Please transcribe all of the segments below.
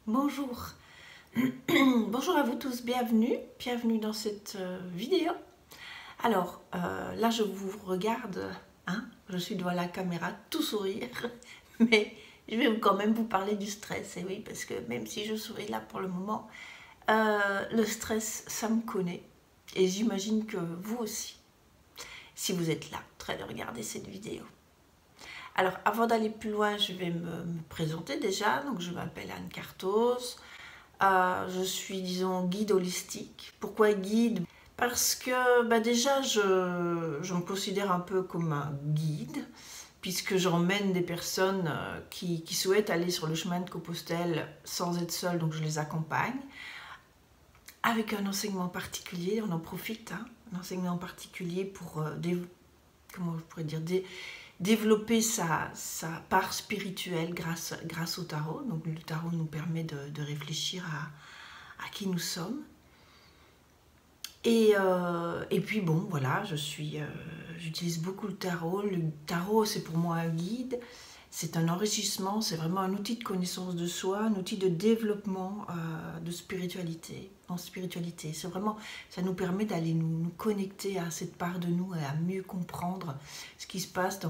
Bonjour, bonjour à vous tous, bienvenue dans cette vidéo. Alors là je vous regarde, hein, je suis devant la caméra tout sourire, mais je vais quand même vous parler du stress, et oui, parce que même si je souris là pour le moment, le stress ça me connaît, et j'imagine que vous aussi, si vous êtes là en train de regarder cette vidéo. Alors, avant d'aller plus loin, je vais me présenter déjà. Donc, je m'appelle Anne Cartos. Je suis, disons, guide holistique. Pourquoi guide? Parce que déjà, je me considère un peu comme un guide, puisque j'emmène des personnes qui souhaitent aller sur le chemin de Compostelle sans être seules, donc je les accompagne. Avec un enseignement particulier, on en profite, hein, un enseignement particulier pour, comment je pourrais dire, développer sa part spirituelle grâce au tarot. Donc le tarot nous permet de réfléchir à qui nous sommes. Et puis bon, voilà, j'utilise beaucoup le tarot. Le tarot, c'est pour moi un guide, c'est un enrichissement, c'est vraiment un outil de connaissance de soi, un outil de développement de spiritualité. En spiritualité, c'est vraiment, ça nous permet d'aller nous connecter à cette part de nous et à mieux comprendre ce qui se passe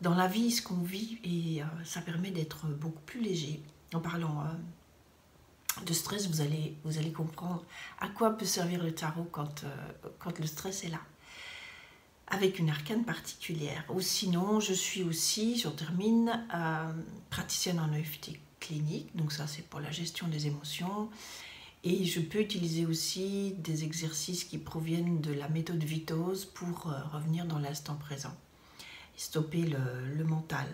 dans la vie, ce qu'on vit, et ça permet d'être beaucoup plus léger. En parlant de stress, vous allez comprendre à quoi peut servir le tarot quand le stress est là, avec une arcane particulière. Ou sinon, je suis aussi, j'en termine, praticienne en EFT clinique, donc ça c'est pour la gestion des émotions, et je peux utiliser aussi des exercices qui proviennent de la méthode Vitose pour revenir dans l'instant présent et stopper le mental.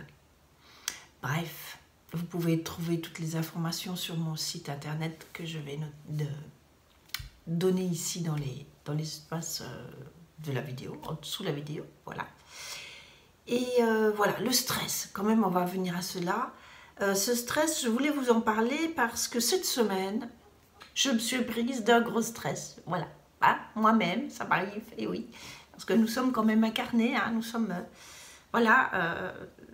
Bref, vous pouvez trouver toutes les informations sur mon site internet que je vais donner ici dans l'espace de la vidéo, en dessous de la vidéo, voilà. Et voilà, le stress, quand même on va venir à cela. Ce stress, je voulais vous en parler parce que cette semaine, je me suis prise d'un gros stress, voilà. Hein, moi-même, ça m'arrive, et oui, parce que nous sommes quand même incarnés, hein, nous sommes, voilà,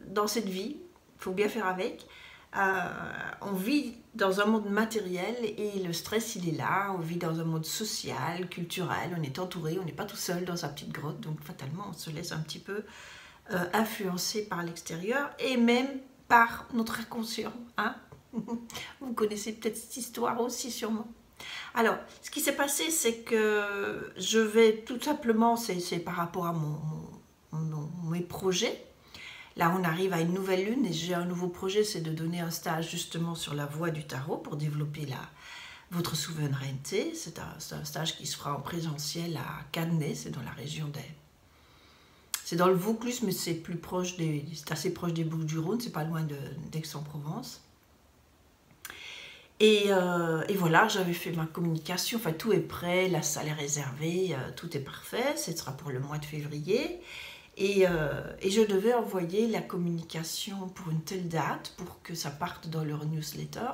dans cette vie, il faut bien faire avec. On vit dans un monde matériel et le stress il est là, on vit dans un monde social, culturel, on est entouré, on n'est pas tout seul dans sa petite grotte, donc fatalement on se laisse un petit peu influencer par l'extérieur et même par notre inconscient, hein. Vous connaissez peut-être cette histoire aussi sûrement. Alors, ce qui s'est passé, c'est que je vais tout simplement, c'est par rapport à mes projets. Là, on arrive à une nouvelle lune et j'ai un nouveau projet, c'est de donner un stage justement sur la voie du tarot pour développer votre souveraineté. C'est un stage qui se fera en présentiel à Cannes, c'est dans la région des... C'est dans le Vaucluse, mais c'est plus proche c'est assez proche des Bouches-du-Rhône, c'est pas loin d'Aix-en-Provence. Et voilà, j'avais fait ma communication, enfin tout est prêt, la salle est réservée, tout est parfait, ce sera pour le mois de février. Et je devais envoyer la communication pour une telle date pour que ça parte dans leur newsletter.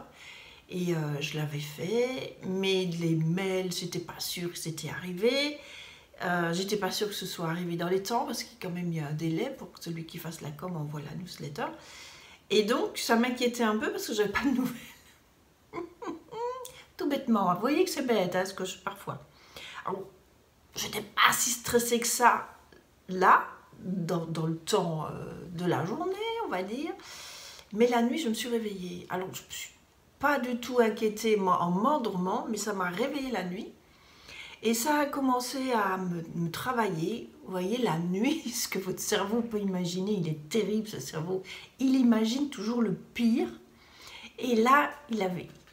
Et je l'avais fait, mais les mails, j'étais pas sûre que c'était arrivé. J'étais pas sûre que ce soit arrivé dans les temps parce qu'il y a quand même un délai pour que celui qui fasse la com envoie la newsletter. Et donc, ça m'inquiétait un peu parce que j'avais pas de nouvelles. Tout bêtement, vous voyez que c'est bête, hein, ce que parfois. Alors, je n'étais pas si stressée que ça là, dans le temps de la journée, on va dire. Mais la nuit, je me suis réveillée. Alors, je ne me suis pas du tout inquiétée en m'endormant, mais ça m'a réveillée la nuit. Et ça a commencé à me travailler. Vous voyez, la nuit, ce que votre cerveau peut imaginer, il est terrible, ce cerveau. Il imagine toujours le pire. Et là,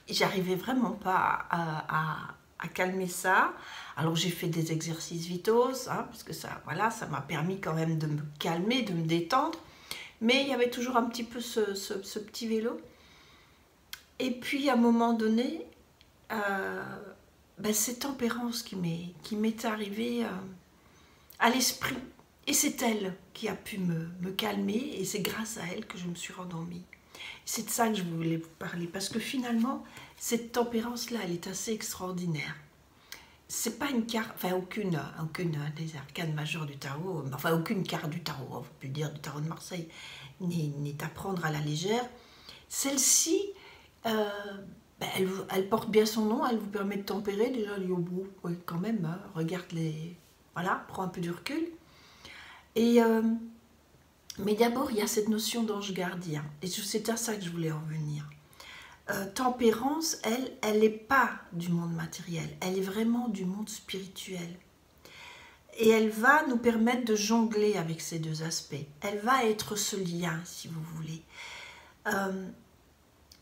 j'arrivais vraiment pas à calmer ça. Alors j'ai fait des exercices Vitose, hein, parce que ça, voilà, ça m'a permis quand même de me calmer, de me détendre. Mais il y avait toujours un petit peu ce petit vélo. Et puis à un moment donné, c'est Tempérance qui m'est arrivée à l'esprit. Et c'est elle qui a pu me calmer et c'est grâce à elle que je me suis rendormie. C'est de ça que je voulais vous parler parce que finalement, cette tempérance-là, elle est assez extraordinaire. C'est pas une carte, enfin aucune des arcanes majeures du tarot, enfin aucune carte du tarot, on peut dire du tarot de Marseille, n'est à prendre à la légère. Celle-ci, elle porte bien son nom, elle vous permet de tempérer. Déjà, elle dit, oh, bon, ouais, quand même, hein, regarde les... Voilà, prends un peu du recul. Et, mais d'abord, il y a cette notion d'ange gardien. Et c'est à ça que je voulais en venir. Tempérance, elle n'est pas du monde matériel. Elle est vraiment du monde spirituel. Et elle va nous permettre de jongler avec ces deux aspects. Elle va être ce lien, si vous voulez.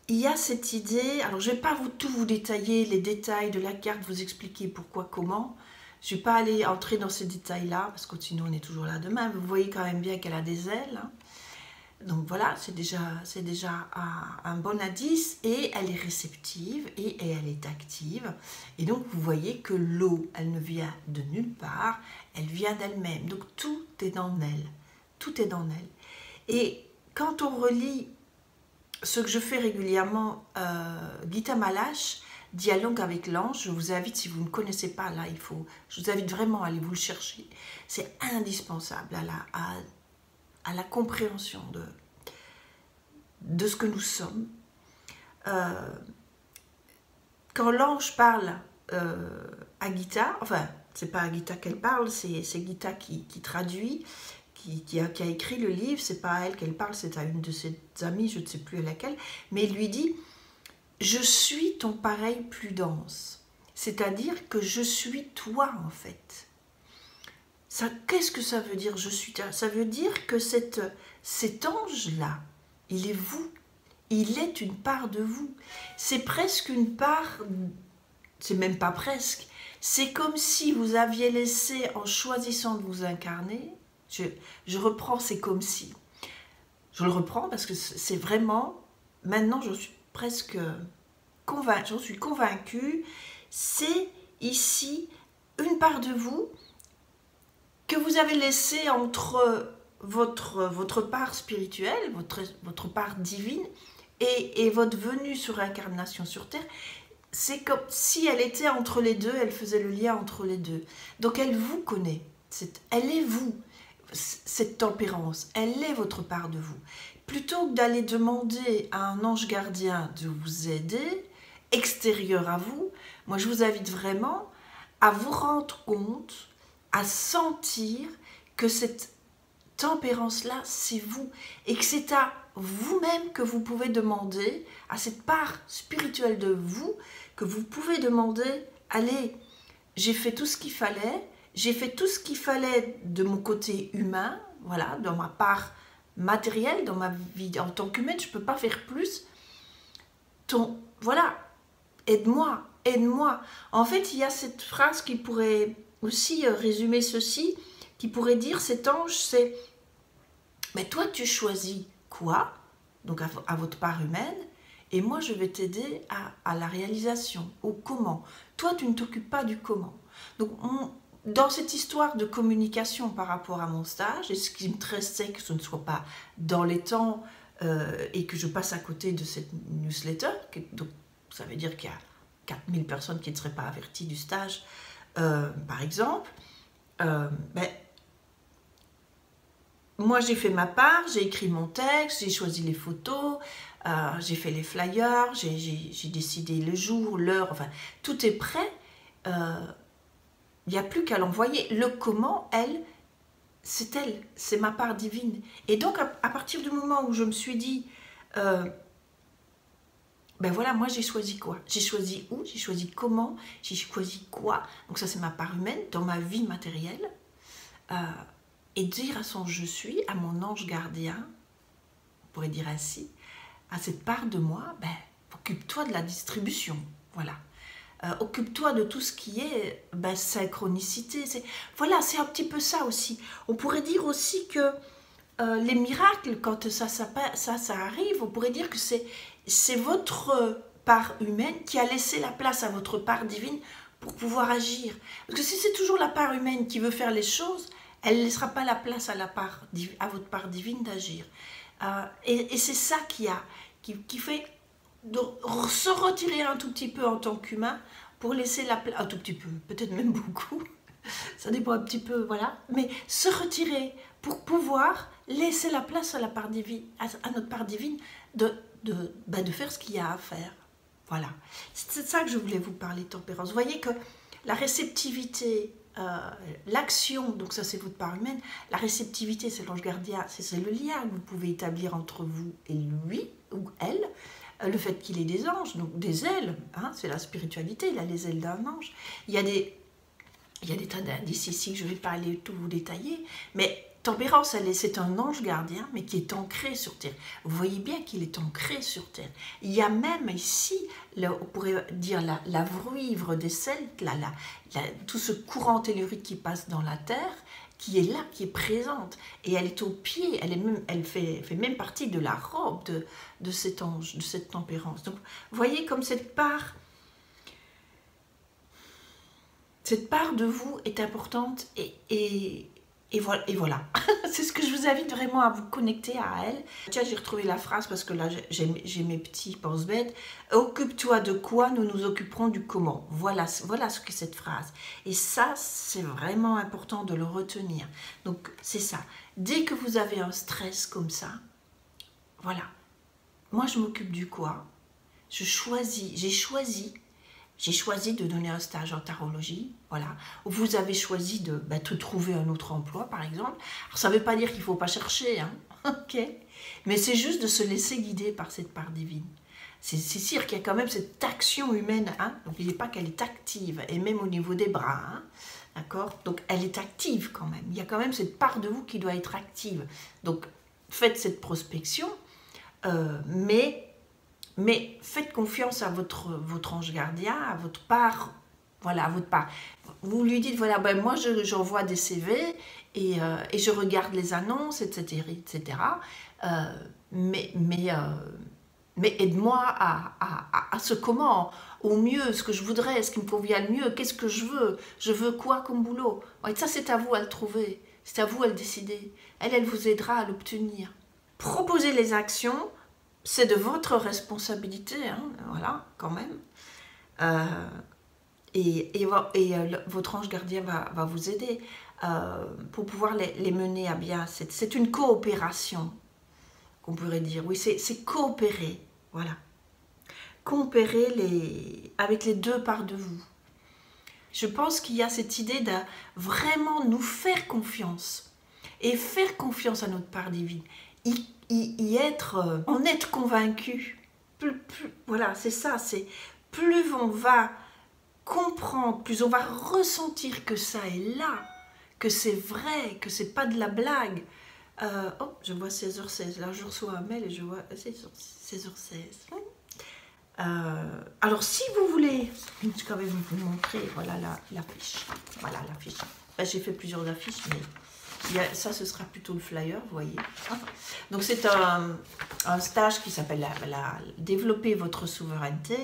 Il y a cette idée, alors je ne vais pas tout vous détailler, les détails de la carte, vous expliquer pourquoi, comment. Je ne vais pas aller entrer dans ces détails-là, parce que sinon on est toujours là demain. Vous voyez quand même bien qu'elle a des ailes. Hein. Donc voilà, c'est déjà un bon indice. Et elle est réceptive et elle est active. Et donc vous voyez que l'eau, elle ne vient de nulle part, elle vient d'elle-même. Donc tout est dans elle. Tout est dans elle. Et quand on relit ce que je fais régulièrement, Gita Malache, Dialogue avec l'ange, je vous invite, si vous ne connaissez pas, là, je vous invite vraiment à aller vous le chercher. C'est indispensable à la compréhension de ce que nous sommes. Quand l'ange parle à Gita, enfin, c'est pas à Gita qu'elle parle, c'est Gita qui traduit, qui a écrit le livre, c'est pas à elle qu'elle parle, c'est à une de ses amies, je ne sais plus à laquelle, mais il lui dit « Je suis ton pareil plus dense », c'est-à-dire que je suis toi en fait. Qu'est-ce que ça veut dire, je suis toi? Ça veut dire que cet ange-là, il est vous, il est une part de vous. C'est presque une part, c'est même pas presque, c'est comme si vous aviez laissé, en choisissant de vous incarner, je reprends, c'est comme si. Je le reprends parce que c'est vraiment, maintenant je suis presque convaincue, j'en suis convaincue, c'est ici une part de vous que vous avez laissée entre votre part spirituelle, votre part divine et votre venue sur incarnation sur Terre. C'est comme si elle était entre les deux, elle faisait le lien entre les deux. Donc elle vous connaît, elle est vous. Cette tempérance, elle est votre part de vous. Plutôt que d'aller demander à un ange gardien de vous aider, extérieur à vous, moi je vous invite vraiment à vous rendre compte, à sentir que cette tempérance-là, c'est vous. Et que c'est à vous-même que vous pouvez demander, à cette part spirituelle de vous, que vous pouvez demander, allez, j'ai fait tout ce qu'il fallait, j'ai fait tout ce qu'il fallait de mon côté humain, voilà, dans ma part matérielle, dans ma vie en tant qu'humaine, je ne peux pas faire plus. Voilà, aide-moi, aide-moi. En fait, il y a cette phrase qui pourrait aussi résumer ceci, qui pourrait dire, cet ange, c'est, mais toi, tu choisis quoi? Donc à votre part humaine, et moi, je vais t'aider à la réalisation, au comment. Toi, tu ne t'occupes pas du comment. Donc, dans cette histoire de communication par rapport à mon stage, et ce qui me stressait que ce ne soit pas dans les temps et que je passe à côté de cette newsletter, donc ça veut dire qu'il y a 4000 personnes qui ne seraient pas averties du stage, par exemple, moi j'ai fait ma part, j'ai écrit mon texte, j'ai choisi les photos, j'ai fait les flyers, j'ai décidé le jour, l'heure, enfin tout est prêt. Il n'y a plus qu'à l'envoyer. Le comment, elle, c'est ma part divine. Et donc, à partir du moment où je me suis dit, ben voilà, moi j'ai choisi quoi? J'ai choisi où? J'ai choisi comment? J'ai choisi quoi? Donc ça, c'est ma part humaine dans ma vie matérielle. Et dire à son je suis, à mon ange gardien, on pourrait dire ainsi, à cette part de moi, ben, occupe-toi de la distribution. Voilà. Occupe-toi de tout ce qui est synchronicité. Voilà, c'est un petit peu ça aussi. On pourrait dire aussi que les miracles, quand ça arrive, on pourrait dire que c'est votre part humaine qui a laissé la place à votre part divine pour pouvoir agir. Parce que si c'est toujours la part humaine qui veut faire les choses, elle ne laissera pas la place à votre part divine d'agir. Et c'est ça qui fait de se retirer un tout petit peu en tant qu'humain pour laisser la place, un tout petit peu, peut-être même beaucoup, ça dépend un petit peu, voilà, mais se retirer pour pouvoir laisser la place à la part divine, à notre part divine, de faire ce qu'il y a à faire. Voilà. C'est de ça que je voulais vous parler, tempérance. Vous voyez que la réceptivité, l'action, donc ça c'est votre part humaine, la réceptivité c'est l'ange gardien, c'est le lien que vous pouvez établir entre vous et lui ou elle, le fait qu'il ait des anges, donc des ailes, hein, c'est la spiritualité, il a les ailes d'un ange. Il y a des tas d'indices ici que je ne vais pas aller tout vous détailler, mais tempérance, c'est un ange gardien, mais qui est ancré sur Terre. Vous voyez bien qu'il est ancré sur Terre. Il y a même ici, on pourrait dire la vruivre des Celtes, tout ce courant tellurique qui passe dans la Terre, qui est là, qui est présente. Et elle est au pied, elle fait même partie de la robe de cet ange, de cette tempérance. Donc, vous voyez comme cette part de vous est importante et voilà. C'est ce que je vous invite vraiment à vous connecter à elle. Tiens, j'ai retrouvé la phrase parce que là, j'ai mes petits pense-bêtes. Occupe-toi de quoi, nous nous occuperons du comment. Voilà ce que cette phrase. Et ça, c'est vraiment important de le retenir. Donc, c'est ça. Dès que vous avez un stress comme ça, voilà. Moi, je m'occupe du quoi. J'ai choisi de donner un stage en tarologie, voilà. Vous avez choisi de trouver un autre emploi, par exemple. Alors, ça ne veut pas dire qu'il ne faut pas chercher, hein, ok. Mais c'est juste de se laisser guider par cette part divine. C'est sûr qu'il y a quand même cette action humaine, hein. N'oubliez pas qu'elle est active, et même au niveau des bras, hein, d'accord. Donc, elle est active quand même. Il y a quand même cette part de vous qui doit être active. Donc, faites cette prospection, mais faites confiance à votre ange gardien, à votre part, voilà, à votre part. Vous lui dites, voilà, moi j'envoie des CV et je regarde les annonces, etc. Mais aide-moi à ce comment, au mieux, ce que je voudrais, ce qui me convient le mieux, qu'est-ce que je veux quoi comme boulot. Ouais, ça c'est à vous à le trouver, c'est à vous à le décider. Elle vous aidera à l'obtenir. Proposez les actions. C'est de votre responsabilité, hein, voilà, quand même. Votre ange gardien va vous aider pour pouvoir les mener à bien. C'est une coopération, qu'on pourrait dire. Oui, c'est coopérer, voilà. Coopérer avec les deux parts de vous. Je pense qu'il y a cette idée de vraiment nous faire confiance et faire confiance à notre part divine. En être convaincu. Voilà, c'est ça. C'est plus on va comprendre, plus on va ressentir que ça est là, que c'est vrai, que c'est pas de la blague. Oh, je vois 16h16. Là, je reçois un mail et je vois 16h16. Alors, si vous voulez, je vais quand même vous montrer. Voilà l'affiche. Voilà l'affiche. J'ai fait plusieurs affiches, mais ça, ce sera plutôt le flyer, vous voyez. Donc, c'est un stage qui s'appelle Développer votre souveraineté.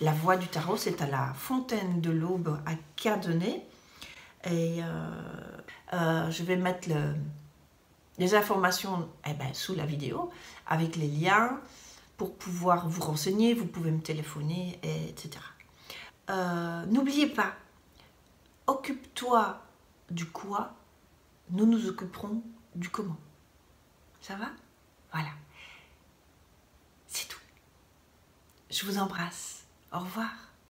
La voie du tarot, c'est à la Fontaine de l'Aube à Cadenet. Et je vais mettre les informations sous la vidéo avec les liens pour pouvoir vous renseigner. Vous pouvez me téléphoner, etc. N'oubliez pas, occupe-toi du quoi. Nous nous occuperons du comment. Ça va? Voilà. C'est tout. Je vous embrasse. Au revoir.